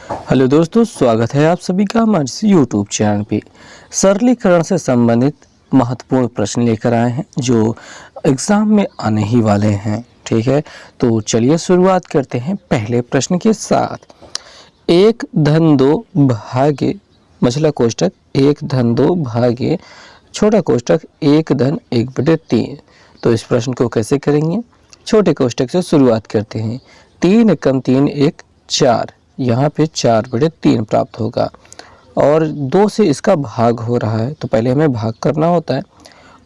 Hello दोस्तों, स्वागत है आप सभी का हमारे इस यूट्यूब चैनल पे। सरलीकरण से संबंधित महत्वपूर्ण प्रश्न लेकर आए हैं जो एग्ज़ाम में आने ही वाले हैं। ठीक है, तो चलिए शुरुआत करते हैं पहले प्रश्न के साथ। 1-2 भागे मझला कोष्टक 1-2 भागे छोटा कोष्टक 1-1/3। तो इस प्रश्न को कैसे करेंगे? छोटे कोष्टक से शुरुआत करते हैं। 3 एकम 3 1 4, यहाँ पे 4/3 प्राप्त होगा और 2 से इसका भाग हो रहा है तो पहले हमें भाग करना होता है।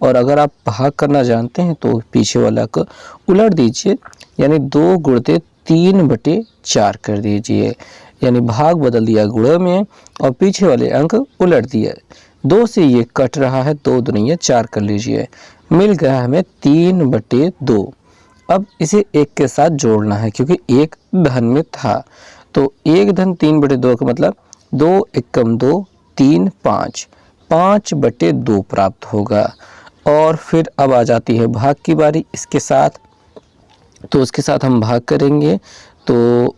और अगर आप भाग करना जानते हैं तो पीछे वाला को उलट दीजिए, यानी 2 गुणित 3/4 कर दीजिए, यानी भाग बदल दिया गुणा में और पीछे वाले अंक उलट दिए। 2 से ये कट रहा है, 2 दूनी 4 कर लीजिए, मिल गया हमें 3/2। अब इसे 1 के साथ जोड़ना है क्योंकि 1 धन में था, तो 1-3/2 का मतलब 2 एकम 2 3 5 5/2 प्राप्त होगा। और फिर अब आ जाती है भाग की बारी इसके साथ, तो उसके साथ हम भाग करेंगे तो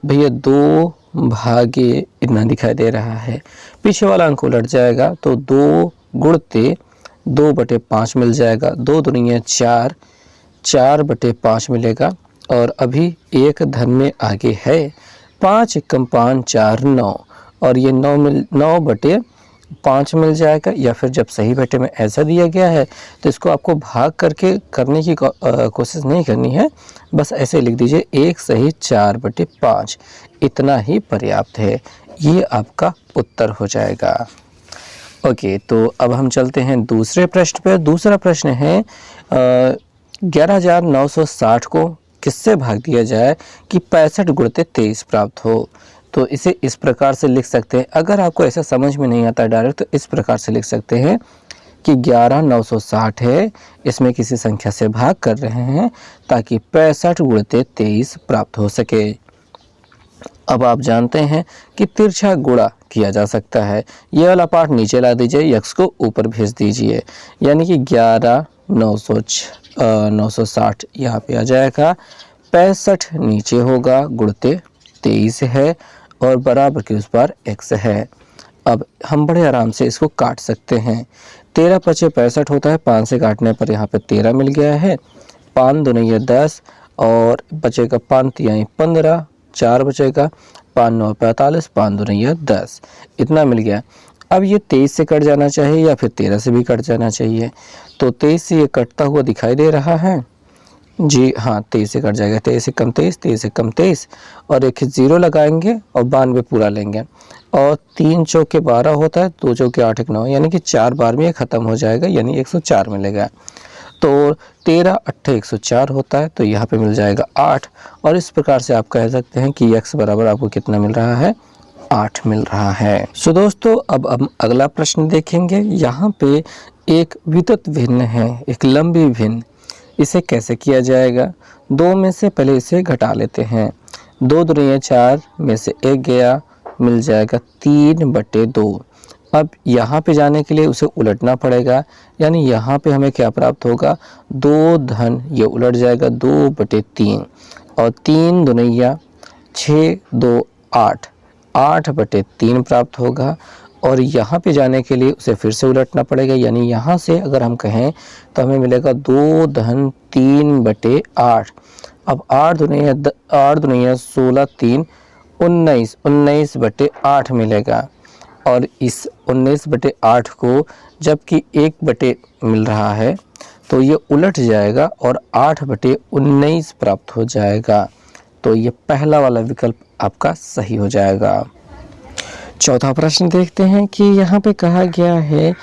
भैया 2 भागे इतना दिखाई दे रहा है, पीछे वाला अंक उलट जाएगा तो 2 गुणते 2/5 मिल जाएगा, 2 दूनी 4 4/5 मिलेगा। और अभी 1 धन में आगे है, 5 एकम 5 4 9 और ये 9/5 मिल जाएगा। या फिर जब सही बटे में ऐसा दिया गया है तो इसको आपको भाग करके करने की कोशिश नहीं करनी है, बस ऐसे लिख दीजिए 1 सही 4/5, इतना ही पर्याप्त है, ये आपका उत्तर हो जाएगा। ओके, तो अब हम चलते हैं दूसरे प्रश्न पर। दूसरा प्रश्न है 11,960 को किससे भाग दिया जाए कि 65 गुणित 23 प्राप्त हो। तो इसे इस प्रकार से लिख सकते हैं, अगर आपको ऐसा समझ में नहीं आता डायरेक्ट तो इस प्रकार से लिख सकते हैं कि 11,960 है, इसमें किसी संख्या से भाग कर रहे हैं ताकि 65 गुणित 23 प्राप्त हो सके। अब आप जानते हैं कि तिरछा गुणा किया जा सकता है, ये वाला पार्ट नीचे ला दीजिए, x को ऊपर भेज दीजिए, यानी कि 11,960 यहाँ पे आ जाएगा, 65 नीचे होगा, गुणते 23 है और बराबर के उस पर x है। अब हम बड़े आराम से इसको काट सकते हैं। 13 पचे 65 होता है, 5 से काटने पर यहाँ पे 13 मिल गया है, 5 दूनी 10 और बचेगा 5 तिहाई 15, 4 बचेगा, 5 9 45, 5 दूनी 10, इतना मिल गया। अब ये 23 से कट जाना चाहिए या फिर 13 से भी कट जाना चाहिए, तो 23 से ये कटता हुआ दिखाई दे रहा है जी हाँ, 23 से कट जाएगा, 23 से कम 23, 23 से कम 23 और एक 0 लगाएंगे और 92 पूरा लेंगे और 3 चौके 12 होता है, 2 चौके 8 1 9, यानी कि 4 बार में ये ख़त्म हो जाएगा, यानी 104 मिलेगा। तो 13 8 104 होता है, तो यहाँ पे मिल जाएगा 8 और इस प्रकार से आप कह सकते हैं कि x बराबर आपको कितना मिल रहा है, 8 मिल रहा है। सो दोस्तों, अब हम अगला प्रश्न देखेंगे। यहाँ पे एक वितत भिन्न है, एक लंबी भिन्न, इसे कैसे किया जाएगा? 2 में से पहले इसे घटा लेते हैं, 2 दूनी 4 में से 1 गया, मिल जाएगा 3/2। अब यहाँ पे जाने के लिए उसे उलटना पड़ेगा, यानी यहाँ पे हमें क्या प्राप्त होगा, 2 धन ये उलट जाएगा 2/3 और 3 दूनी 6 2 8 8/3 प्राप्त होगा। और यहाँ पे जाने के लिए उसे फिर से उलटना पड़ेगा, यानी यहाँ से अगर हम कहें तो हमें मिलेगा 2 धन 3/8। अब 8 दूनी 16 3 19 19/8 मिलेगा और इस 19/8 को जबकि 1 मिल रहा है तो ये उलट जाएगा और 8/19 प्राप्त हो जाएगा। तो ये पहला वाला विकल्प आपका सही हो जाएगा। चौथा प्रश्न देखते हैं कि यहाँ पे कहा गया है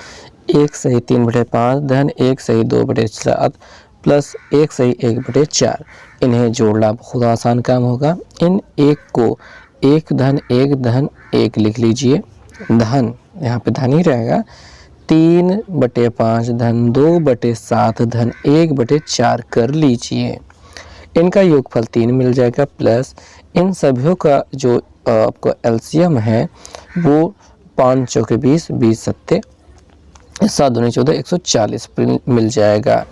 1 सही 3/5 धन 1 सही 2/7 प्लस 1 सही 1/4। इन्हें जोड़ना बहुत आसान काम होगा। इन 1 को 1 धन 1 लिख लीजिए, धन यहाँ पे धन ही रहेगा, 3/5 धन 2/7 धन 1/4 कर लीजिए। इनका योगफल 3 मिल जाएगा, प्लस इन सभी का जो आपको एलसीएम है वो 5 चौके 20 20 सत्ते 7 दूनी 14 140 मिल जाएगा।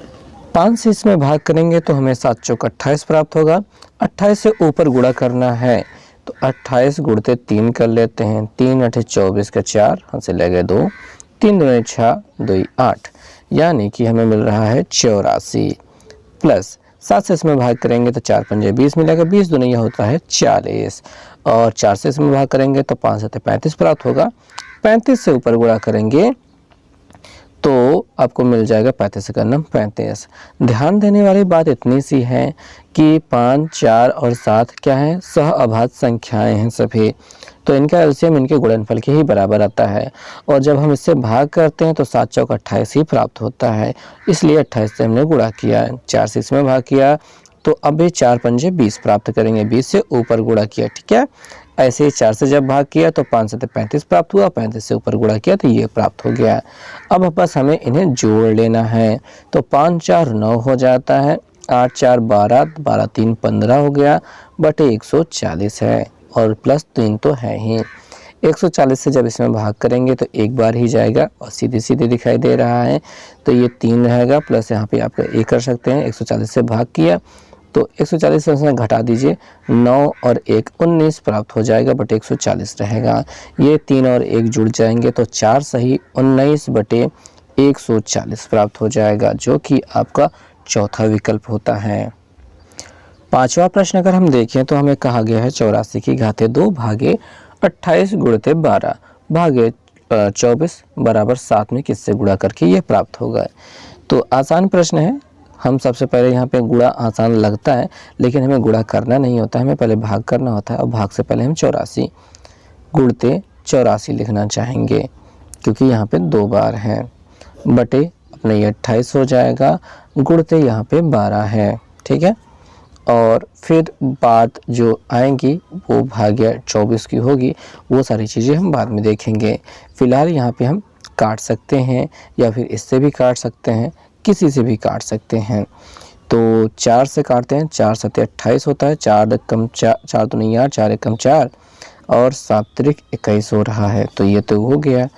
5 से इसमें भाग करेंगे तो हमें 7 चौक 28 प्राप्त होगा। 28 से ऊपर गुणा करना है तो 28 गुणते 3 कर लेते हैं। 3 8 24 का 4 हमसे लगे 2, 3 दूनी 6 2 8, यानी कि हमें मिल रहा है 84 प्लस 7 से इसमें भाग करेंगे तो 4 पंजे 20 मिलेगा, 20 दूनी यह होता है 40 और 4 से इसमें भाग करेंगे तो 5 7 35 प्राप्त होगा। 35 से ऊपर गुणा करेंगे तो आपको मिल जाएगा 35 का नम 35। ध्यान देने वाली बात इतनी सी है कि 5 4 और 7 क्या है, सह अभाज्य संख्याएं हैं सभी, तो इनका एलसीएम इनके गुणनफल के ही बराबर आता है और जब हम इससे भाग करते हैं तो 7 चौक 28 ही प्राप्त होता है, इसलिए 28 से हमने गुणा किया, 4 से इसमें भाग किया तो अब भी 4 पंजे 20 प्राप्त करेंगे, 20 से ऊपर गुणा किया, ठीक है। ऐसे ही 4 से जब भाग किया तो 5 से 35 प्राप्त हुआ, 35 से ऊपर गुणा किया तो ये प्राप्त हो गया। अब बस हमें इन्हें जोड़ लेना है, तो 5 4 9 हो जाता है, 8 4 12, 12 3 15 हो गया बटे 140 है और प्लस 3 तो है ही। 140 से जब इसमें भाग करेंगे तो एक बार ही जाएगा और सीधे सीधे दिखाई दे रहा है, तो ये 3 रहेगा प्लस यहाँ पे आप 1 कर सकते हैं। 140 से भाग किया तो 140 से उसमें घटा दीजिए, 9 और 1 19 प्राप्त हो जाएगा बटे 140 रहेगा। ये 3 और 1 जुड़ जाएंगे तो 4 सही 19 बटे 140 प्राप्त हो जाएगा, जो कि आपका चौथा विकल्प होता है। पांचवा प्रश्न अगर हम देखें तो हमें कहा गया है 84 की घाते 2 भागे 28 गुणते 12 भागे 24 बराबर 7 में किससे गुणा करके ये प्राप्त होगा। तो आसान प्रश्न है, हम सबसे पहले यहाँ पे गुणा आसान लगता है लेकिन हमें गुणा करना नहीं होता है, हमें पहले भाग करना होता है और भाग से पहले हम 84 गुणते 84 लिखना चाहेंगे क्योंकि यहाँ पे 2 बार हैं, बटे अपने ये 28 हो जाएगा, गुणते यहाँ पे 12 है, ठीक है। और फिर बात जो आएंगी वो भाग्य 24 की होगी, वो सारी चीज़ें हम बाद में देखेंगे। फिलहाल यहाँ पे हम काट सकते हैं या फिर इससे भी काट सकते हैं, किसी से भी काट सकते हैं। तो 4 से काटते हैं, 4 7 28 होता है, 4 कम 4 दूनी 8, 4 1 कम 4 और 7 त्रिक 21 हो रहा है, तो ये तो हो गया।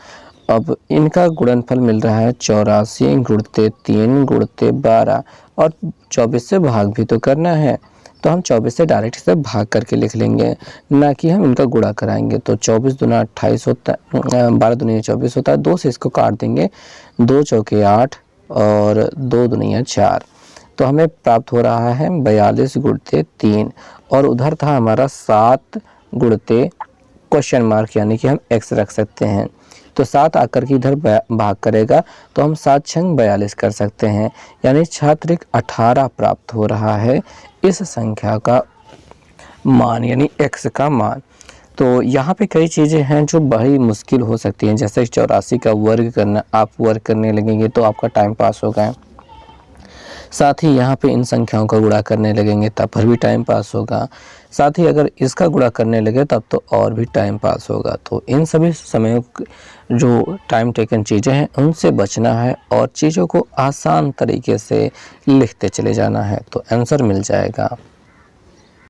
अब इनका गुणनफल मिल रहा है 84 गुणते 3 गुणते 12 और 24 से भाग भी तो करना है, तो हम 24 से डायरेक्ट से भाग करके लिख लेंगे, ना कि हम इनका गुणा कराएंगे। तो 24 दूना 28 होता है, 12 दूनी 24 होता है, 2 से इसको काट देंगे, 2 चौके 8 और 2 दुनिया 4, तो हमें प्राप्त हो रहा है 42 गुणते 3 और उधर था हमारा 7 गुणते क्वेश्चन मार्क, यानी कि हम x रख सकते हैं। तो 7 आकर के इधर भाग करेगा तो हम 7 छंग 42 कर सकते हैं, यानी 6 त्रिक 18 प्राप्त हो रहा है इस संख्या का मान, यानी x का मान। तो यहाँ पे कई चीज़ें हैं जो बड़ी मुश्किल हो सकती हैं, जैसे 84 का वर्ग करना, आप वर्ग करने लगेंगे तो आपका टाइम पास होगा, साथ ही यहाँ पे इन संख्याओं का गुणा करने लगेंगे तब पर भी टाइम पास होगा, साथ ही अगर इसका गुणा करने लगे तब तो और भी टाइम पास होगा। तो इन सभी समयों जो टाइम टेकन चीज़ें हैं उनसे बचना है और चीज़ों को आसान तरीके से लिखते चले जाना है, तो आंसर मिल जाएगा।